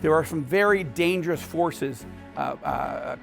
There are some very dangerous forces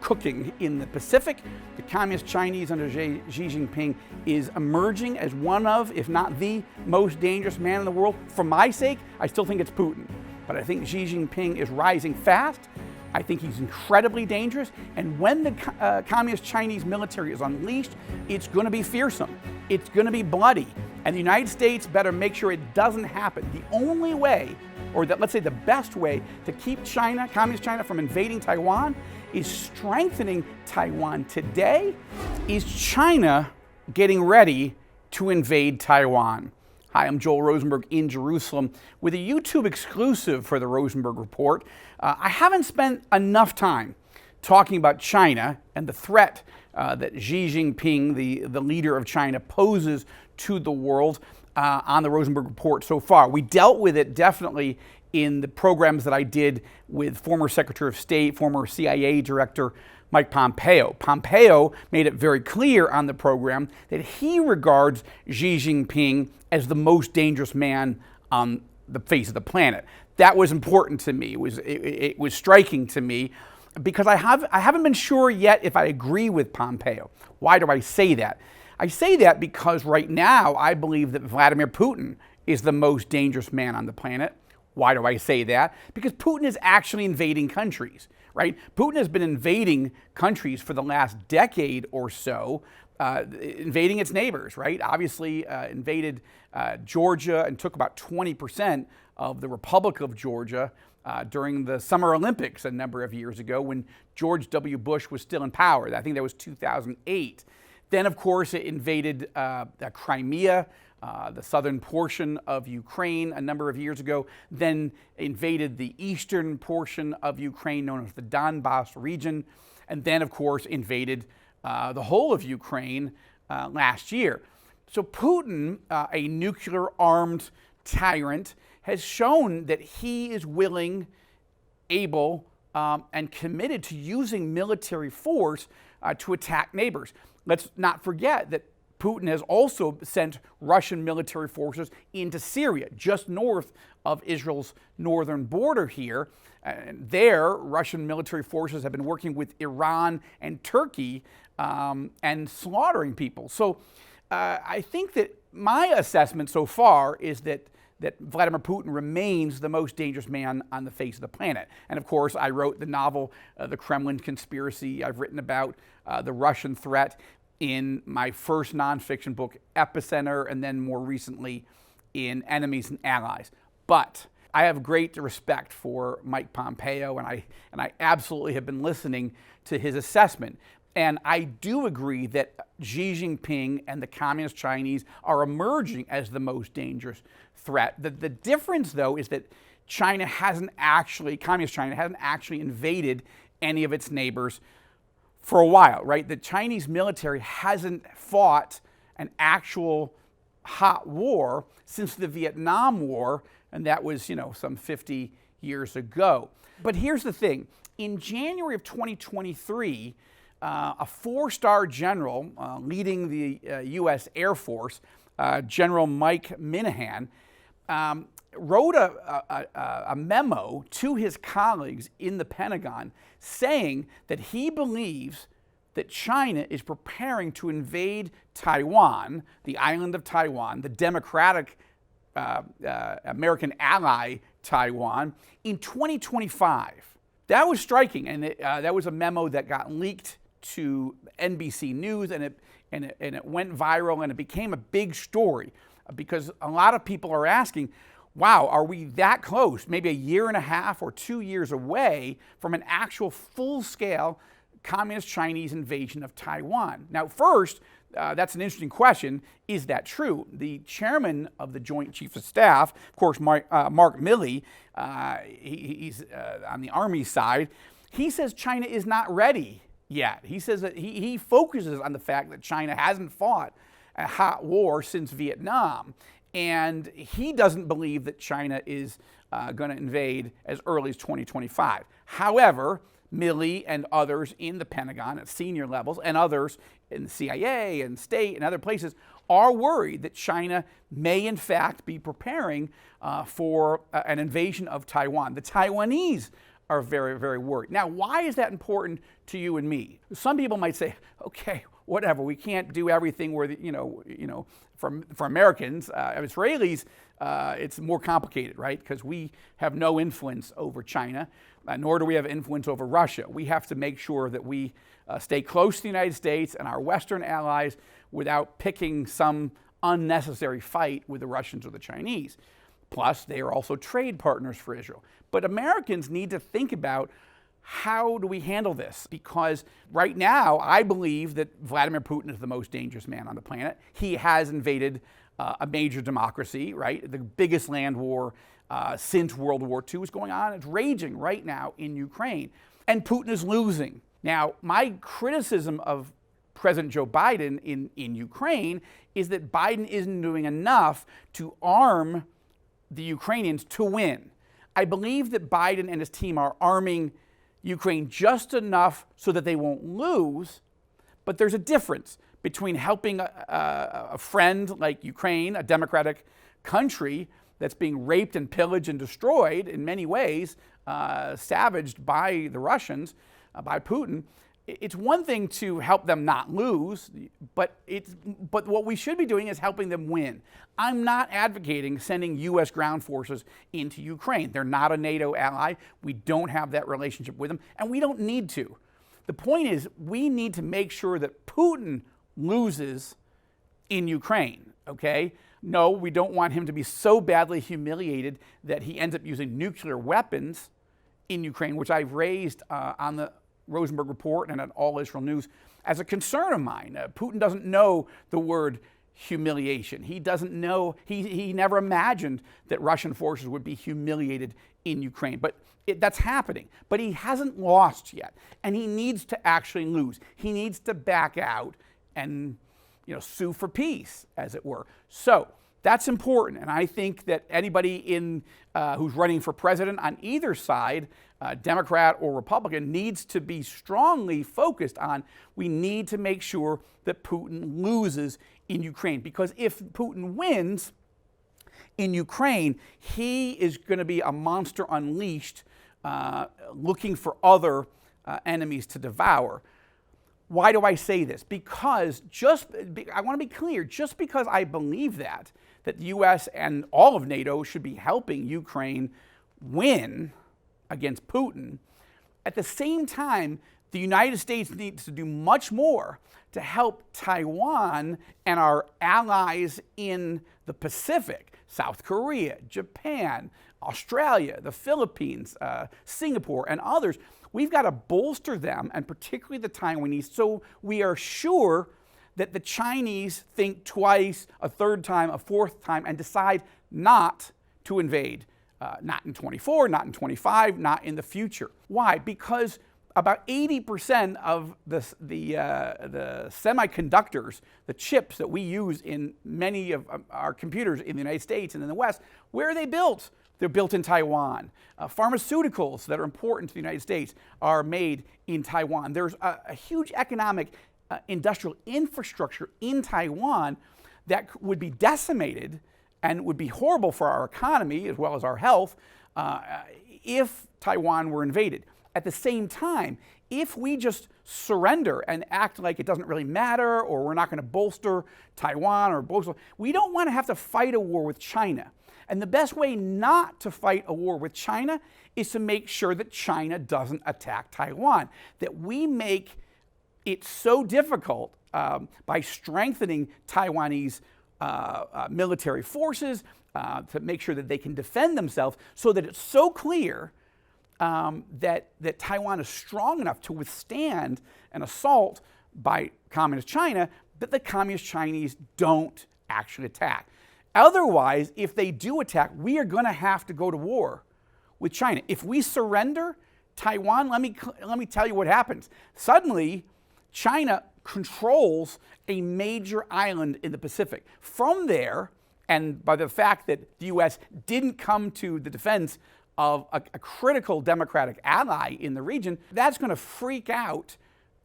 cooking in the Pacific. The Communist Chinese under Xi Jinping is emerging as one of, if not the most dangerous man in the world. For my sake, I still think it's Putin. But I think Xi Jinping is rising fast. I think he's incredibly dangerous. And when the Communist Chinese military is unleashed, it's going to be fearsome. It's going to be bloody. And the United States better make sure it doesn't happen. The only way, or let's say the best way to keep China, Communist China, from invading Taiwan is strengthening Taiwan today, is China getting ready to invade Taiwan. Hi, I'm Joel Rosenberg in Jerusalem with a YouTube exclusive for the Rosenberg Report. I haven't spent enough time talking about China and the threat that Xi Jinping, the leader of China, poses to the world on the Rosenberg Report so far. We dealt with it definitely in the programs that I did with former Secretary of State, former CIA Director Mike Pompeo. Pompeo made it very clear on the program that he regards Xi Jinping as the most dangerous man on the face of the planet. That was important to me. It was striking to me because I haven't been sure yet if I agree with Pompeo. Why do I say that? I say that because right now I believe that Vladimir Putin is the most dangerous man on the planet. Why do I say that? Because Putin is actually invading countries, right? Putin has been invading countries for the last decade or so, invading its neighbors, right? Obviously invaded Georgia and took about 20% of the Republic of Georgia during the Summer Olympics a number of years ago when George W. Bush was still in power. I think that was 2008. Then, of course, it invaded Crimea, the southern portion of Ukraine a number of years ago, then invaded the eastern portion of Ukraine known as the Donbass region, and then, of course, invaded the whole of Ukraine last year. So Putin, a nuclear-armed tyrant, has shown that he is willing, able, and committed to using military force to attack neighbors. Let's not forget that Putin has also sent Russian military forces into Syria, just north of Israel's northern border here. And there, Russian military forces have been working with Iran and Turkey and slaughtering people. So I think that my assessment so far is that Vladimir Putin remains the most dangerous man on the face of the planet. And of course, I wrote the novel, The Kremlin Conspiracy. I've written about the Russian threat in my first nonfiction book, Epicenter, and then more recently in Enemies and Allies. But I have great respect for Mike Pompeo, and I absolutely have been listening to his assessment. And I do agree that Xi Jinping and the Communist Chinese are emerging as the most dangerous threat. The difference, though, is that Communist China hasn't actually invaded any of its neighbors for a while, right? The Chinese military hasn't fought an actual hot war since the Vietnam War, and that was, some 50 years ago. But here's the thing. In January of 2023, a four-star general leading the U.S. Air Force, General Mike Minihan, wrote a memo to his colleagues in the Pentagon saying that he believes that China is preparing to invade Taiwan, the island of Taiwan, the democratic American ally Taiwan, in 2025. That was striking, and that was a memo that got leaked to NBC News, and it went viral, and it became a big story because a lot of people are asking, wow, are we that close, maybe a year and a half or 2 years away from an actual full-scale Communist Chinese invasion of Taiwan? Now, first, that's an interesting question. Is that true? The chairman of the Joint Chiefs of Staff, of course, Mark Milley, he's on the Army side, he says China is not ready yet. He says that he focuses on the fact that China hasn't fought a hot war since Vietnam. And he doesn't believe that China is going to invade as early as 2025. However, Milley and others in the Pentagon at senior levels and others in the CIA and state and other places are worried that China may in fact be preparing for an invasion of Taiwan. The Taiwanese are very, very worried. Now, why is that important to you and me? Some people might say, okay, whatever, we can't do everything where, for Americans, Israelis, it's more complicated, right? Because we have no influence over China, nor do we have influence over Russia. We have to make sure that we stay close to the United States and our Western allies without picking some unnecessary fight with the Russians or the Chinese. Plus, they are also trade partners for Israel. But Americans need to think about, how do we handle this? Because right now, I believe that Vladimir Putin is the most dangerous man on the planet. He has invaded a major democracy, right? The biggest land war since World War II is going on. It's raging right now in Ukraine. And Putin is losing. Now, my criticism of President Joe Biden in Ukraine is that Biden isn't doing enough to arm the Ukrainians to win. I believe that Biden and his team are arming Ukraine just enough so that they won't lose, but there's a difference between helping a friend like Ukraine, a democratic country that's being raped and pillaged and destroyed in many ways, savaged by the Russians, by Putin. It's one thing to help them not lose, but what we should be doing is helping them win. I'm not advocating sending U.S. ground forces into Ukraine. They're not a NATO ally. We don't have that relationship with them, and we don't need to. The point is, we need to make sure that Putin loses in Ukraine, okay? No, we don't want him to be so badly humiliated that he ends up using nuclear weapons in Ukraine, which I've raised on the Rosenberg Report and at All Israel News as a concern of mine. Putin doesn't know the word humiliation. He doesn't know, he never imagined that Russian forces would be humiliated in Ukraine. But that's happening. But he hasn't lost yet. And he needs to actually lose. He needs to back out and sue for peace, as it were. So that's important. And I think that anybody who's running for president on either side, Democrat or Republican, needs to be strongly focused on, we need to make sure that Putin loses in Ukraine. Because if Putin wins in Ukraine, he is going to be a monster unleashed, looking for other enemies to devour. Why do I say this? Because I want to be clear, just because I believe that the U.S. and all of NATO should be helping Ukraine win against Putin, at the same time, the United States needs to do much more to help Taiwan and our allies in the Pacific, South Korea, Japan, Australia, the Philippines, Singapore, and others. We've got to bolster them, and particularly the Taiwanese, so we are sure that the Chinese think twice, a third time, a fourth time, and decide not to invade. Not in 24, not in 25, not in the future. Why? Because about 80% of the semiconductors, the chips that we use in many of our computers in the United States and in the West, where are they built? They're built in Taiwan. Pharmaceuticals that are important to the United States are made in Taiwan. There's a huge economic industrial infrastructure in Taiwan that would be decimated and would be horrible for our economy as well as our health if Taiwan were invaded. At the same time, if we just surrender and act like it doesn't really matter, or we're not going to bolster Taiwan or bolster, we don't want to have to fight a war with China. And the best way not to fight a war with China is to make sure that China doesn't attack Taiwan, that we make it so difficult by strengthening Taiwanese military forces to make sure that they can defend themselves, so that it's so clear that Taiwan is strong enough to withstand an assault by Communist China, that the Communist Chinese don't actually attack. Otherwise, if they do attack, we are going to have to go to war with China. If we surrender Taiwan, let me tell you what happens. Suddenly, China controls a major island in the Pacific. From there, and by the fact that the U.S. didn't come to the defense of a critical democratic ally in the region, that's going to freak out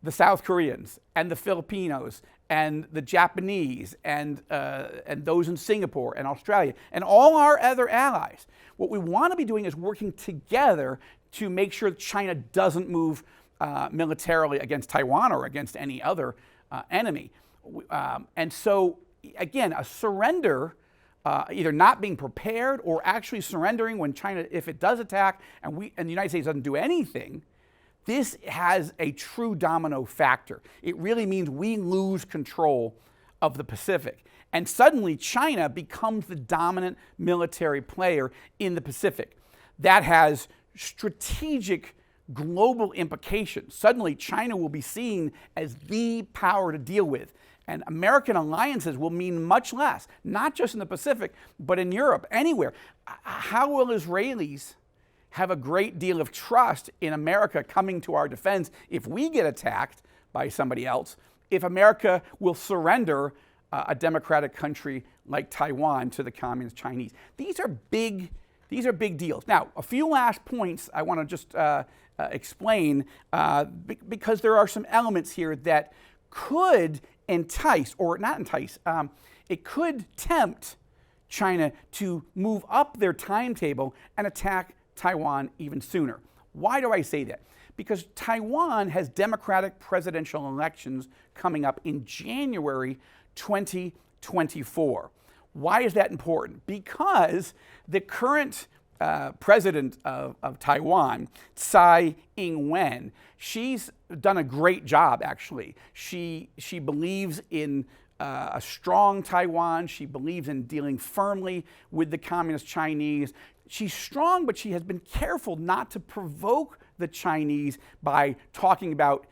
the South Koreans and the Filipinos and the Japanese and those in Singapore and Australia and all our other allies. What we want to be doing is working together to make sure that China doesn't move militarily against Taiwan or against any other enemy. And so, again, a surrender, either not being prepared or actually surrendering when China, if it does attack and the United States doesn't do anything, this has a true domino factor. It really means we lose control of the Pacific. And suddenly China becomes the dominant military player in the Pacific. That has strategic global implications. Suddenly China will be seen as the power to deal with. And American alliances will mean much less, not just in the Pacific, but in Europe, anywhere. How will Israelis have a great deal of trust in America coming to our defense if we get attacked by somebody else, if America will surrender a democratic country like Taiwan to the communist Chinese? These are big deals. Now, a few last points I want to just explain because there are some elements here that could entice, or not entice, it could tempt China to move up their timetable and attack Taiwan even sooner. Why do I say that? Because Taiwan has democratic presidential elections coming up in January 2024. Why is that important? Because the current president of Taiwan, Tsai Ing-wen, she's done a great job, actually. She believes in a strong Taiwan. She believes in dealing firmly with the communist Chinese. She's strong, but she has been careful not to provoke the Chinese by talking about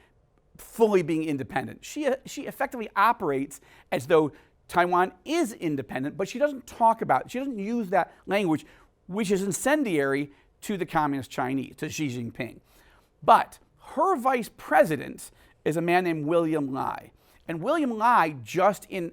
fully being independent. She effectively operates as though Taiwan is independent, but she doesn't talk about it. She doesn't use that language, which is incendiary to the communist Chinese, to Xi Jinping. But her vice president is a man named William Lai. And William Lai, just in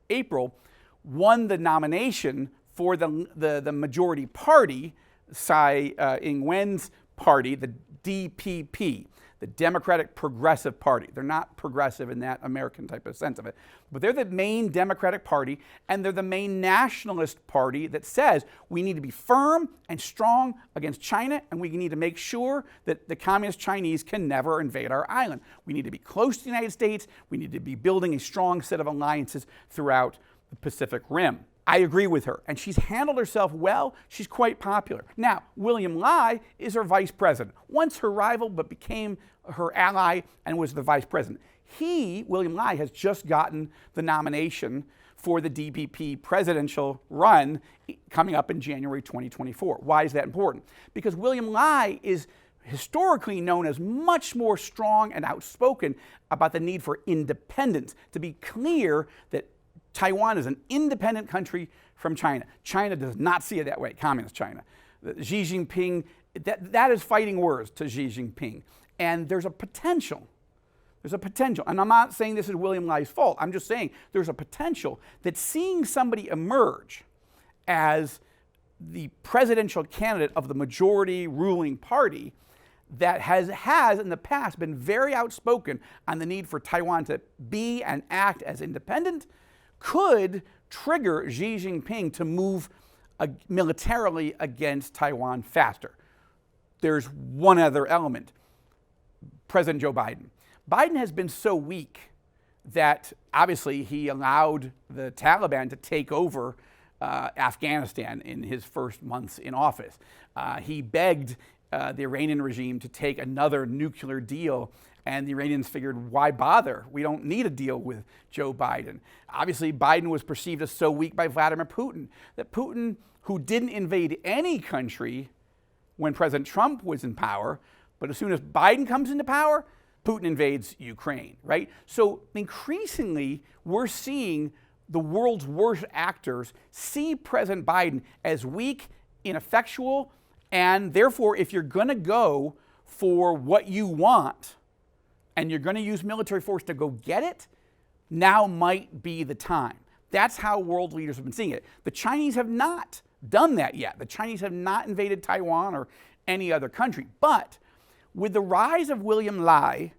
April, won the nomination for the majority party, Tsai Ing-wen's party, the DPP, the Democratic Progressive Party. They're not progressive in that American type of sense of it, but they're the main Democratic Party, and they're the main nationalist party that says we need to be firm and strong against China, and we need to make sure that the communist Chinese can never invade our island. We need to be close to the United States. We need to be building a strong set of alliances throughout the Pacific Rim. I agree with her, and she's handled herself well. She's quite popular. Now, William Lai is her vice president, once her rival, but became her ally and was the vice president. William Lai, has just gotten the nomination for the DPP presidential run coming up in January 2024. Why is that important? Because William Lai is historically known as much more strong and outspoken about the need for independence, to be clear that Taiwan is an independent country from China. China does not see it that way, communist China. Xi Jinping, that is fighting words to Xi Jinping. And there's a potential, and I'm not saying this is William Lai's fault, I'm just saying there's a potential that seeing somebody emerge as the presidential candidate of the majority ruling party that has in the past been very outspoken on the need for Taiwan to be and act as independent could trigger Xi Jinping to move militarily against Taiwan faster. There's one other element. President Joe Biden. Biden has been so weak that obviously he allowed the Taliban to take over Afghanistan in his first months in office. He begged the Iranian regime to take another nuclear deal, and the Iranians figured, why bother? We don't need a deal with Joe Biden. Obviously, Biden was perceived as so weak by Vladimir Putin that Putin, who didn't invade any country when President Trump was in power, but as soon as Biden comes into power, Putin invades Ukraine, right? So increasingly, we're seeing the world's worst actors see President Biden as weak, ineffectual, and therefore, if you're going to go for what you want and you're going to use military force to go get it, now might be the time. That's how world leaders have been seeing it. The Chinese have not done that yet. The Chinese have not invaded Taiwan or any other country. But with the rise of William Lai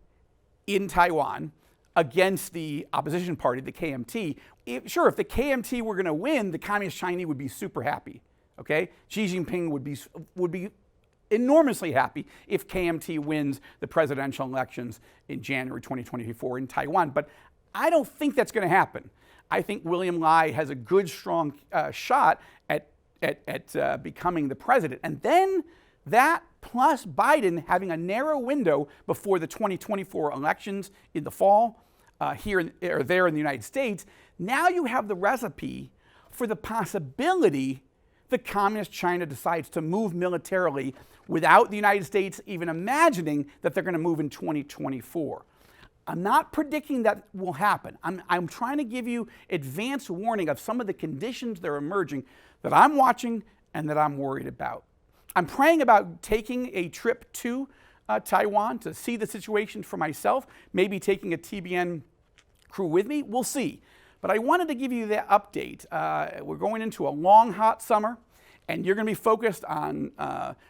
in Taiwan, against the opposition party, the KMT. Sure, if the KMT were going to win, the Communist Chinese would be super happy. Okay, Xi Jinping would be enormously happy if KMT wins the presidential elections in January 2024 in Taiwan. But I don't think that's going to happen. I think William Lai has a good, strong shot at becoming the president. And then that plus Biden having a narrow window before the 2024 elections in the fall here or there in the United States, now you have the recipe for the possibility the Communist China decides to move militarily without the United States even imagining that they're going to move in 2024. I'm not predicting that will happen. I'm trying to give you advance warning of some of the conditions that are emerging that I'm watching and that I'm worried about. I'm praying about taking a trip to Taiwan to see the situation for myself, maybe taking a TBN crew with me. We'll see. But I wanted to give you that update. We're going into a long, hot summer, and you're going to be focused on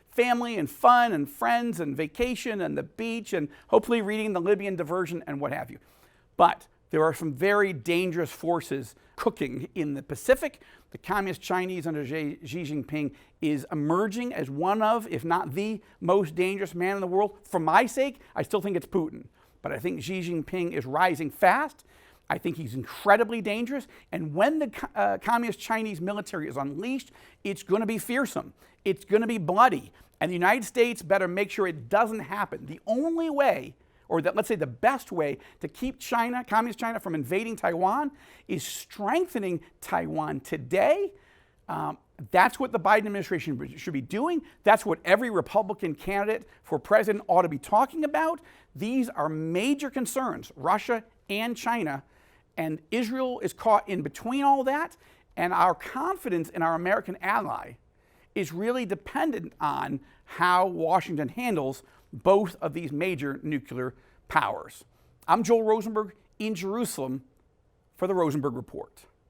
family and fun and friends and vacation and the beach and hopefully reading the Libyan Diversion and what have you. But there are some very dangerous forces cooking in the Pacific. The Communist Chinese under Xi Jinping is emerging as one of, if not the most dangerous man in the world. For my sake, I still think it's Putin. But I think Xi Jinping is rising fast. I think he's incredibly dangerous. And when the Communist Chinese military is unleashed, it's going to be fearsome. It's going to be bloody. And the United States better make sure it doesn't happen. The only way, or let's say the best way, to keep China, Communist China, from invading Taiwan is strengthening Taiwan today. That's what the Biden administration should be doing. That's what every Republican candidate for president ought to be talking about. These are major concerns, Russia and China, and Israel is caught in between all that, and our confidence in our American ally is really dependent on how Washington handles both of these major nuclear powers. I'm Joel Rosenberg in Jerusalem for the Rosenberg Report.